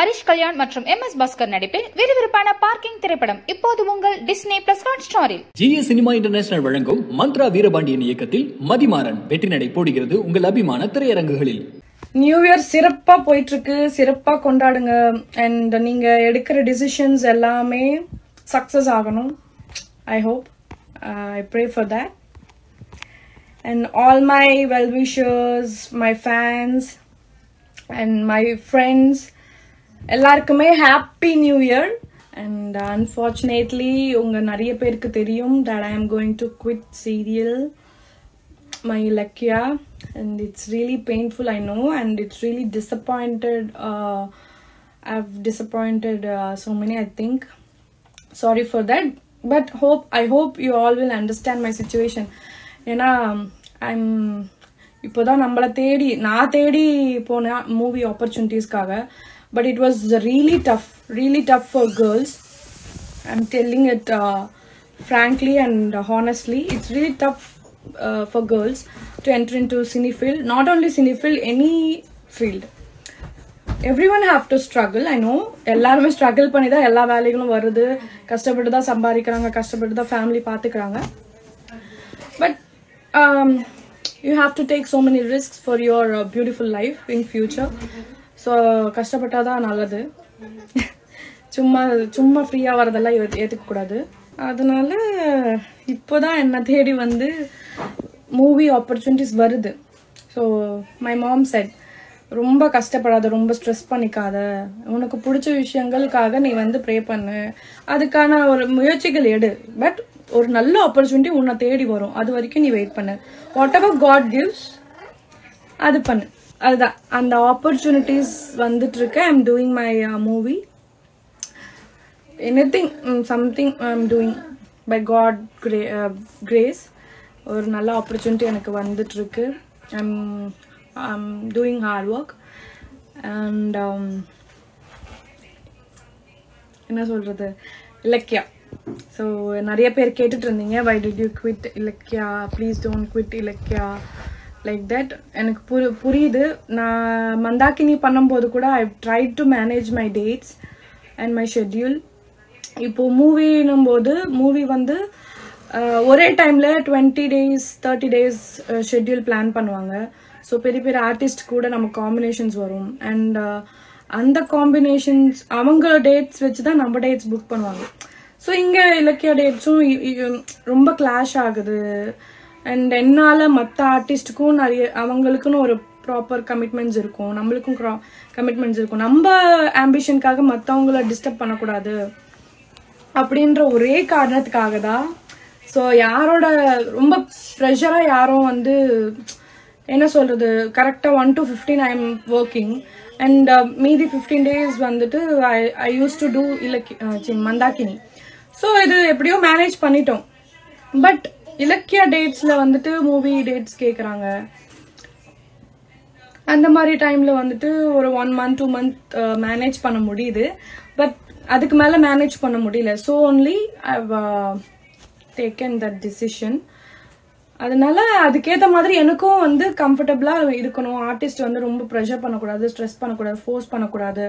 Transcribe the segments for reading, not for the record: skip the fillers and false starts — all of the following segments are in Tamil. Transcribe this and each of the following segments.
ஹரிஷ் கல்யாண் மற்றும் MS பாஸ்கர் நடிப்பில் விறுவிறுப்பான பார்க்கிங் திரைப்படம் இப்போது உங்கள் டிஸ்னி பிளஸ் ஹாட்ஸ்டாரில். GS சினிமா இன்டர்நேஷனல் வழங்கும் மந்த்ரா வீரபாண்டியன் இயக்கத்தில் மதிமாறன் வெற்றி நடை போடுகிறது உங்கள் அபிமான திரையரங்குகளில். நியூ இயர் சிறப்பா போயிட்டு இருக்கு, சிறப்பா கொண்டாடுங்க. அண்ட் நீங்க எடுக்கிற டிசிஷன்ஸ் எல்லாமே சக்சஸ் ஆகணும். I hope, I pray for that. And all my well wishers, my fans and my friends எல்லாருக்குமே happy new year. And unfortunately உங்க நிறைய பேருக்கு தெரியும் that I am going to quit serial my Ilakya, and it's really painful, I know, and it's really disappointed. I've disappointed so many, I think. Sorry for that, but I hope you all will understand my situation. ஏன்னா I'm இப்போதான் நான் தேடி போன movie ஆப்பர்ச்சுனிட்டிஸ்க்காக, but it was really tough for girls. I'm telling it frankly and honestly, it's really tough for girls to enter into cine field. Not only cine field, any field. Everyone have to struggle. I know எல்லாருமே struggle பண்ணி தான் எல்லா வேலைகளும் வருது, கஷ்டப்பட்டு தான் சம்பாதிக்கிறாங்க, கஷ்டப்பட்டு தான் ஃபேமிலி பார்த்துக்கிறாங்க. But you have to take so many risks for your beautiful life in future. So கஷ்டப்பட்டாதான் நல்லது. சும்மா ஃப்ரீயாக வரதெல்லாம் ஏற்றுக்கக்கூடாது. அதனால இப்போதான் என்ன தேடி வந்து மூவி ஆப்பர்ச்சுனிட்டிஸ் வருது. ஸோ மை மாம் செட், ரொம்ப கஷ்டப்படாத, ரொம்ப ஸ்ட்ரெஸ் பண்ணிக்காத, உனக்கு பிடிச்ச விஷயங்களுக்காக நீ வந்து ப்ரே பண்ணு, அதுக்கான ஒரு முயற்சிகள் எடு, பட் ஒரு நல்ல ஆப்பர்ச்சுனிட்டி உன்னை தேடி வரும், அது வரைக்கும் நீ வெயிட் பண்ணு. வாட் எவர் காட் கிவ்ஸ் அது பண்ணு. அதுதான் அந்த ஆப்பர்ச்சுனிட்டிஸ் வந்துட்டு இருக்கு. I am doing my movie, anything something I am doing by God grace. ஒரு நல்ல ஆப்பர்ச்சுனிட்டி எனக்கு வந்துட்டு இருக்கு. I'm doing hard work and என்ன சொல்றது, இலக்கியா. ஸோ நிறைய பேர் கேட்டுட்டு இருந்தீங்க, why did you quit Ilakkiya, please don't quit Ilakkiya, like that. எனக்கு புரியுது. நான் மந்தாக்கினி பண்ணும்போது கூட I tried to manage my dates and my schedule. இப்போ மூவினும் போது மூவி வந்து ஒரே டைம்ல 20 days 30 days ஷெட்யூல் பிளான் பண்ணுவாங்க. ஸோ பெரிய பெரிய ஆர்டிஸ்ட் கூட நமக்கு காம்பினேஷன்ஸ் வரும். அண்ட் அந்த காம்பினேஷன்ஸ் அவங்க டேட்ஸ் வச்சு தான் நம்ம டேட்ஸ் புக் பண்ணுவாங்க. ஸோ இங்கே இலக்கிய டேட்ஸும் ரொம்ப கிளாஷ் ஆகுது. அண்ட் என்னால் மற்ற ஆர்டிஸ்ட்டுக்கும் நிறைய அவங்களுக்குன்னு ஒரு ப்ராப்பர் கமிட்மெண்ட்ஸ் இருக்கும், நம்மளுக்கும் கமிட்மெண்ட்ஸ் இருக்கும். நம்ம ஆம்பிஷனுக்காக மற்றவங்கள டிஸ்டர்ப் பண்ணக்கூடாது அப்படின்ற ஒரே காரணத்துக்காக தான். ஸோ யாரோட ரொம்ப ப்ரெஷராக யாரும் வந்து என்ன சொல்றது, கரெக்டாக 1 to 15 I am working and மீதி 15 days வந்துட்டு I use to do Mandakini. So இது எப்படியோ மேனேஜ் பண்ணிட்டோம். பட் இலக்கியா டேட்ஸ்ல வந்துட்டு மூவி டேட்ஸ் கேட்குறாங்க. அந்த மாதிரி டைம்ல வந்துட்டு ஒரு 1 month 2 month மேனேஜ் பண்ண முடியுது, பட் அதுக்கு மேல மேனேஜ் பண்ண முடியல. So only I've taken that decision. அதனால அதுக்கேற்ற மாதிரி எனக்கும் வந்து கம்ஃபர்டபுளா இருக்கணும். ஆர்டிஸ்ட் வந்து ரொம்ப ப்ரெஷர் பண்ணக்கூடாது, ஸ்ட்ரெஸ் பண்ணக்கூடாது, ஃபோர்ஸ் பண்ணக்கூடாது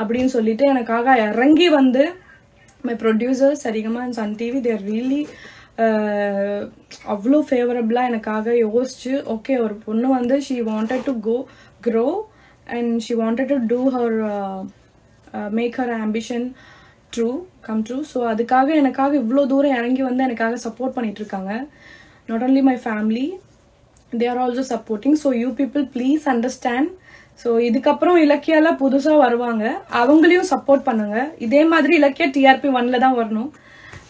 அப்படின்னு சொல்லிட்டு எனக்காக இறங்கி வந்து my producer Saregama and Sun TV there really அவ்வளோ ஃபேவரபிளா எனக்காக யோசிச்சு, ஓகே ஒரு பொண்ணு வந்து she wanted to grow and she wanted to do her make her ambition come true. So அதுக்காக எனக்காக இவ்வளோ தூரம் இறங்கி வந்து எனக்காக சப்போர்ட் பண்ணிட்டு இருக்காங்க. Not only my family, they are also supporting. So you people please understand. So இதுக்கப்புறம் இலக்கியால புதுசா வருவாங்க, அவங்களையும் சப்போர்ட் பண்ணுங்க. இதே மாதிரி இலக்கியா TRP 1ல தான் வரணும்.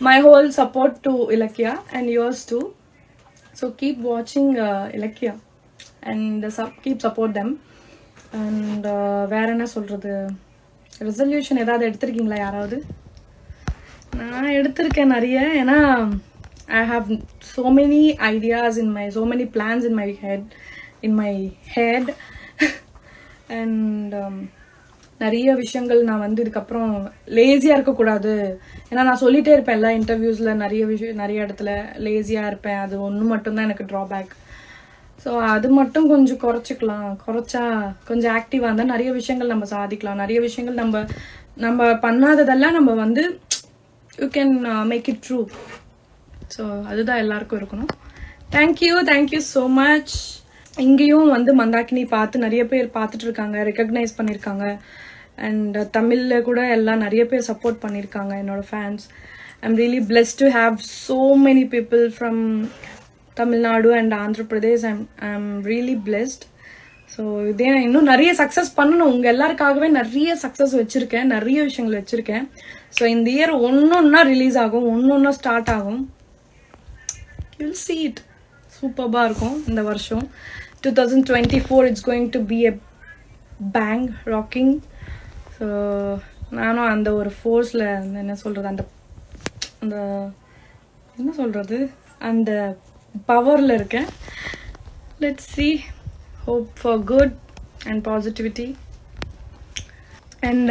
My whole support to Ilakya and yours too. So keep watching Ilakya and keep support them. And வேற என்ன சொல்றது, ரெசல்யூஷன் ஏதாவது எடுத்திருக்கீங்களா யாராவது? நான் எடுத்திருக்கேன் நிறைய. ஏன்னா I have so many ideas so many plans in my head and நிறைய விஷயங்கள் நான் வந்து இதுக்கப்புறம் லேசியா இருக்கக்கூடாது. ஏன்னா நான் சொல்லிட்டே இருப்பேன் எல்லா இன்டர்வியூஸ்ல, நிறைய இடத்துல லேசியா இருப்பேன். அது ஒன்று மட்டும்தான் எனக்கு ட்ராபேக். ஸோ அது மட்டும் கொஞ்சம் குறைச்சா கொஞ்சம் ஆக்டிவாக இருந்தால் நிறைய விஷயங்கள் நம்ம சாதிக்கலாம். நிறைய விஷயங்கள் நம்ம பண்ணாததெல்லாம் நம்ம வந்து you can make it true. So அதுதான் எல்லாருக்கும் இருக்கணும். Thank you so much. இங்கேயும் வந்து மந்தாக்கினி பார்த்து நிறைய பேர் பார்த்துட்டு இருக்காங்க, ரெக்கக்னைஸ் பண்ணியிருக்காங்க. அண்ட் தமிழில் கூட எல்லாம் நிறைய பேர் சப்போர்ட் பண்ணியிருக்காங்க என்னோட fans. I'm really blessed to have so many people from Tamil Nadu and Andhra Pradesh. I'm really blessed. So இதே இன்னும் நிறைய சக்ஸஸ் பண்ணணும். உங்கள் எல்லாருக்காகவே நிறைய சக்ஸஸ் வச்சுருக்கேன், நிறைய விஷயங்கள் வச்சுருக்கேன். ஸோ இந்த இயர் ஒன்னொன்னா ரிலீஸ் ஆகும், ஒன்னொன்னா ஸ்டார்ட் ஆகும். You will see it. சூப்பராக இருக்கும் இந்த வருஷம். 2024 it's going to be a bang rocking. So நானும் அந்த ஒரு ஃபோர்ஸில் என்ன சொல்கிறது, அந்த பவரில் இருக்கேன். Let's see. Hope for good and positivity. And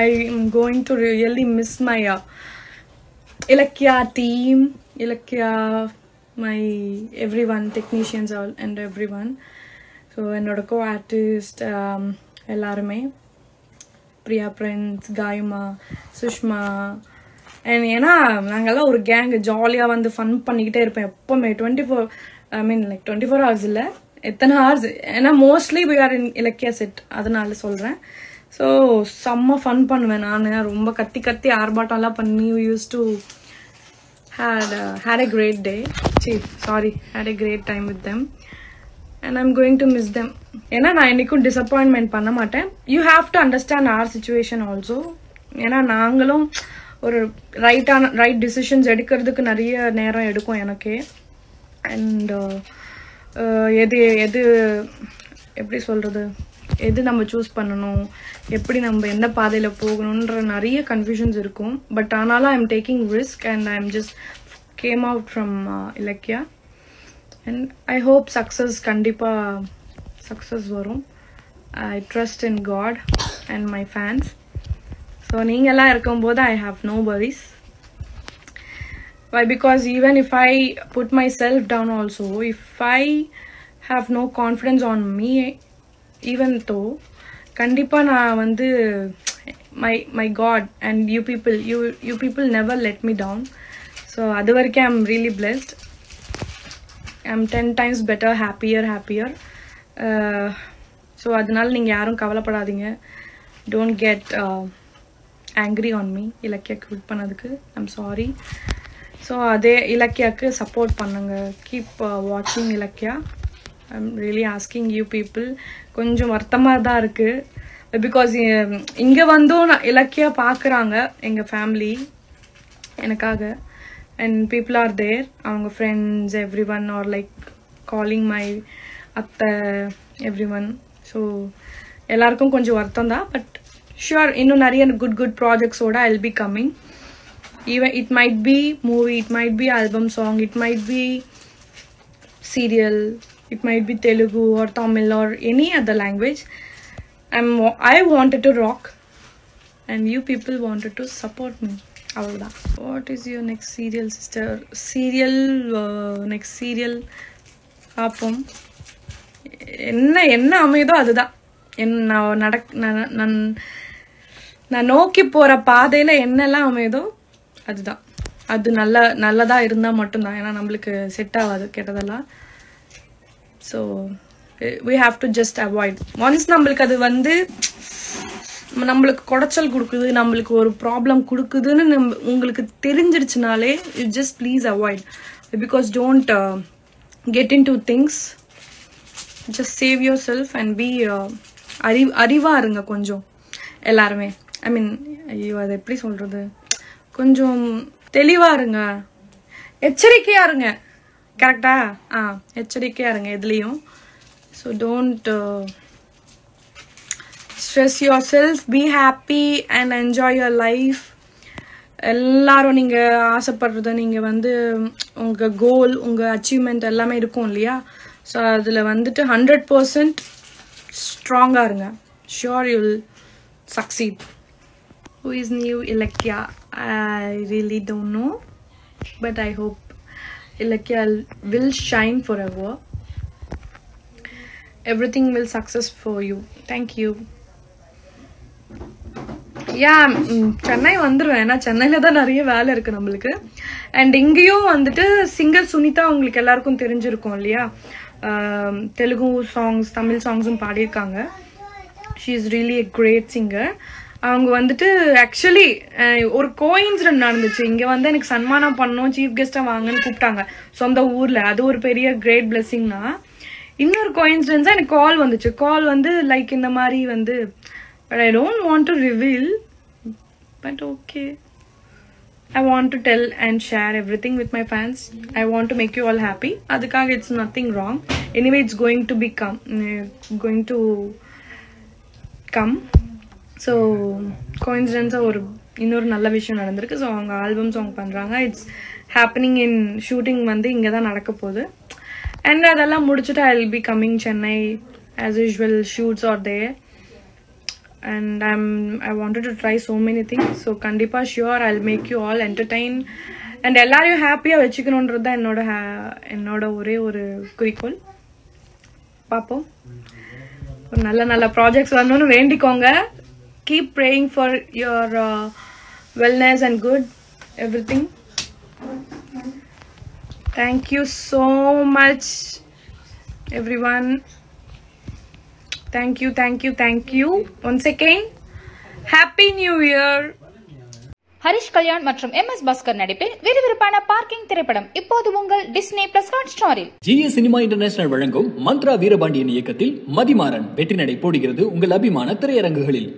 I am going to really miss my Ilakya team, Ilakya, my everyone, technicians all and everyone. So என்னோட co-artist எல்லாருமே, பிரியா பிரின்ஸ், காயுமா, சுஷ்மா. அண்ட் ஏன்னா நாங்கள்லாம் ஒரு கேங், ஜாலியாக வந்து ஃபன் பண்ணிக்கிட்டே இருப்பேன் எப்போவுமே. 24 hours இல்லை, எத்தனை ஹவர்ஸ். ஏன்னா mostly we are in Ilakkiya set, அதனால சொல்கிறேன். ஸோ செம்ம ஃபன் பண்ணுவேன் நான். ரொம்ப கத்தி ஆர்ப்பாட்டம்லாம் பண்ணி use to had a great day. Had a great time with them. And I'm going to miss them. ஏன்னா நான் என்னைக்கும் டிசப்பாயின்மெண்ட் பண்ண மாட்டேன். You have to understand our situation also. ஏன்னா நாங்களும் ஒரு ரைட் டிசிஷன்ஸ் எடுக்கிறதுக்கு நிறைய நேரம் எடுக்கும் எனக்கே. அண்ட் எது எப்படி சொல்கிறது, எது நம்ம சூஸ் பண்ணணும், எப்படி நம்ம எந்த பாதையில் போகணுன்ற நிறைய கன்ஃபியூஷன்ஸ் இருக்கும். பட் ஆனாலும் I'm taking risk and I'm just came out from Ilakkiya. And I hope கண்டிப்பாக சக்ஸஸ் வரும். I trust in God and my fans. So நீங்கள்லாம் இருக்கும்போது I have no worries. Why? Because even if I put myself down also, if I have no confidence on me, even though kandipa na vandu my God and you people never let me down. So adu varike I'm really blessed. I'm 10 times better, happier. So adanal neenga yarum kavalapadadinga. Don't get angry on me ilakya quit panadukku. I'm sorry. So அதே இலக்கியாவுக்கு சப்போர்ட் பண்ணுங்க. கீப் வாட்சிங் Ilakkiya. I'm really asking you people. கொஞ்சம் வருத்தமாக தான் இருக்குது. பிகாஸ் இங்கே வந்தும் நான் இலக்கியா பார்க்குறாங்க எங்கள் ஃபேமிலி எனக்காக. அண்ட் பீப்புள் ஆர் தேர், அவங்க friends every one are like calling my அத்தை எவ்ரி ஒன். ஸோ எல்லாருக்கும் கொஞ்சம் வருத்தம் தான். பட் ஷுர் இன்னும் நிறைய குட் ப்ராஜெக்ட்ஸோட I will be coming. Even it might be movie, it might be album song, it might be serial, it might be Telugu or Tamil or any other language. I wanted to rock and you people wanted to support me. Avada. What is your next serial, sister? Next serial apom என்ன அமைதோ அதுதான். நான் நோக்கி போற பாதையில என்னெல்லாம் அமைதோ அதுதான். அது நல்லதா இருந்தால் மட்டும்தான். ஏன்னா நம்மளுக்கு செட் ஆகாது கெட்டதெல்லாம். So we have to just avoid. Once நம்மளுக்கு அது வந்து நம்மளுக்கு குடைச்சல் கொடுக்குது, நம்மளுக்கு ஒரு ப்ராப்ளம் கொடுக்குதுன்னு உங்களுக்கு தெரிஞ்சிடுச்சுனாலே you just please avoid. Because don't get into things. Just save yourself and be அறிவா இருங்க கொஞ்சம் எல்லாருமே. ஐ மீன் ஐயோ அதை எப்படி சொல்கிறது, கொஞ்சம் தெளிவா இருங்க, எச்சரிக்கையா இருங்க. கரெக்டா? எச்சரிக்கையா இருங்க எதுலேயும். So don't stress your self. Be happy and enjoy your life. எல்லாரும் நீங்கள் ஆசைப்படுறத நீங்கள் வந்து உங்கள் கோல், உங்கள் அச்சீவ்மெண்ட் எல்லாமே இருக்கும் இல்லையா? ஸோ அதில் வந்துட்டு 100% ஸ்ட்ராங்காக இருங்க. Sure you will succeed. Who is new Ilakya? I really don't know, but I hope Ilakya will shine forever. everything will success for you. Thank you. Chennai வந்துருவேன். ஏன்னா சென்னையில தான் நிறைய வேலை இருக்கு நம்மளுக்கு. அண்ட் இங்கேயும் வந்துட்டு சிங்கர் சுனிதா உங்களுக்கு எல்லாருக்கும் தெரிஞ்சிருக்கும் இல்லையா, தெலுங்கு சாங்ஸ் தமிழ் சாங்ஸும் பாடியிருக்காங்க. She is really a great singer. அவங்க வந்துட்டு ஆக்சுவலி ஒரு கோயின்சிடென்ட் நடந்துச்சு. இங்க வந்து எனக்கு சன்மானம் பண்ணணும், சீஃப் கெஸ்டா வாங்கன்னு கூப்பிட்டாங்க சொந்த ஊர்ல. அது ஒரு பெரிய கிரேட் பிளெஸிங்னா. இன்னொரு கோயின்சிடென்ஸா எனக்கு கால் வந்துச்சு. கால் வந்து லைக் இந்த மாதிரி வந்து, but I don't want to reveal, but okay, I want to tell and share everything with my fans. I want to make you all happy. Adukage it's nothing wrong. Anyway, it's going to come. So coincidence ஒரு இன்னொரு நல்ல விஷயம் நடந்திருக்கு. ஸோ அவங்க ஆல்பம் சாங் பண்றாங்க. இட்ஸ் ஹேப்பனிங் இன் ஷூட்டிங் வந்து இங்கே தான் நடக்க போகுது. அண்ட் அதெல்லாம் முடிச்சுட்டு ஐ will be coming Chennai as usual. Shoots are there. And I wanted to try so many things. So kandipa sure I'll make you all entertain and ellarum happy ah vechikonondradhu da ennoda ore oru kurikol. Paapom ஒரு நல்ல projects varnonu vendikonga. Keep praying for your wellness and good everything. Thank you so much everyone. Thank you once again. Happy New Year. Harish Kalyan மற்றும் MS பாஸ்கர் நடிப்பில் விறுவிறுப்பான பார்க்கிங் திரைப்படம் இப்போது உங்கள் டிஸ்னி பிளஸ் ஹாட்ஸ்டாரில். GS சினிமா இன்டர்நேஷனல் வழங்கும் மந்த்ரா வீரபாண்டியன் இயக்கத்தில் மதிமாறன் வெற்றி நடை போடுகிறது உங்கள் அபிமான திரையரங்குகளில்.